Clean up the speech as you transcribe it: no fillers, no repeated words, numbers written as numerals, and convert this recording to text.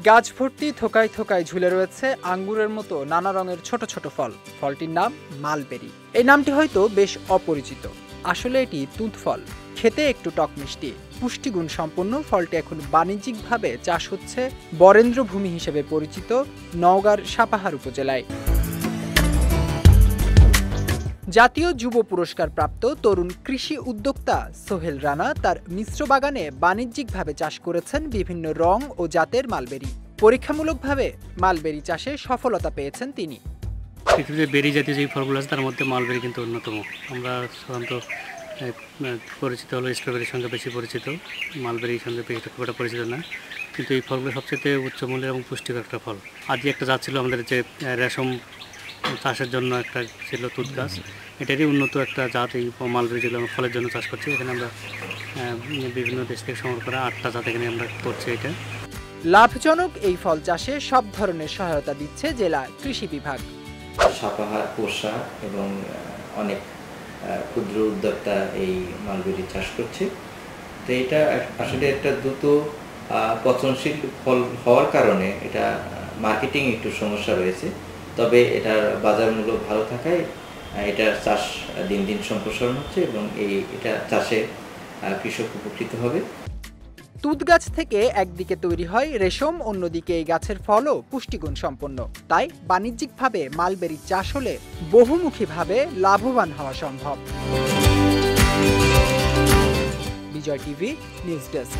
গাছ ভর্তি থোকায় থোকায় ঝুলে রয়েছে আঙ্গুরের মতো নানা রঙের ছোট ছোট ফল। ফলটির নাম মালবেরি। এই নামটি হয়তো বেশ অপরিচিত, আসলে এটি তুঁত ফল। খেতে একটু টক মিষ্টি, পুষ্টিগুণ সম্পন্ন ফলটি এখন বাণিজ্যিকভাবে চাষ হচ্ছে বরেন্দ্র ভূমি হিসেবে পরিচিত নওগাঁর সাপাহার উপজেলায়। জাতীয় যুব পুরস্কার প্রাপ্ত তরুণ কৃষি উদ্যোক্তা সোহেল রানা তার মিশ্র বাগানে বাণিজ্যিকভাবে চাষ করেছেন বিভিন্ন রং ও জাতের মালবেরি। পরীক্ষামূলকভাবে মালবেরি চাষে সফলতা পেয়েছেন তিনি। পৃথিবীতে বেরি জাতীয় যে ফলগুলো আছে তার মধ্যে মালবেরি কিন্তু অন্যতম। আমরা সাধারণত পরিচিত হলো স্ট্রবেরির সঙ্গে বেশি পরিচিত, মালবেরির সঙ্গে বেশি খুব একটা পরিচিত না, কিন্তু এই ফলগুলো সবচেয়ে উচ্চমূল্যের এবং পুষ্টিকর একটা ফল। আজকে একটা জাত ছিল আমাদের যে রেশম চাষের জন্য একটা ছিল তুঁত গাছ, এটারই উন্নত একটা জাত এই মালবেরি, যেগুলো আমরা ফলের জন্য চাষ করছি। এখানে আমরা বিভিন্ন দেশ থেকে সংগ্রহ করা 8টা জাত এখানে আমরা করছি। এটা লাভজনক এই ফল চাষে সব ধরনের সহায়তা দিচ্ছে জেলা কৃষি বিভাগ। সাপাহার, পোষা এবং অনেক ক্ষুদ্র উদ্যোক্তা এই মালবেরি চাষ করছে। তো এটা আসলে একটা দ্রুত পচনশীল ফল হওয়ার কারণে এটা মার্কেটিং একটু সমস্যা রয়েছে, তবে এটার বাজার মূল্য ভালো থাকায় এটার চাষ দিন দিন সম্প্রসারণ হচ্ছে এবং এটা চাষে কৃষক উপকৃত হবে। তুঁত গাছ থেকে একদিকে তৈরি হয় রেশম, অন্যদিকে এই গাছের ফলও পুষ্টিগুণ সম্পন্ন। তাই বাণিজ্যিকভাবে মালবেরি চাষ হলে বহুমুখীভাবে লাভবান হওয়া সম্ভব। বিজয় টিভি নিউজ ডেস্ক।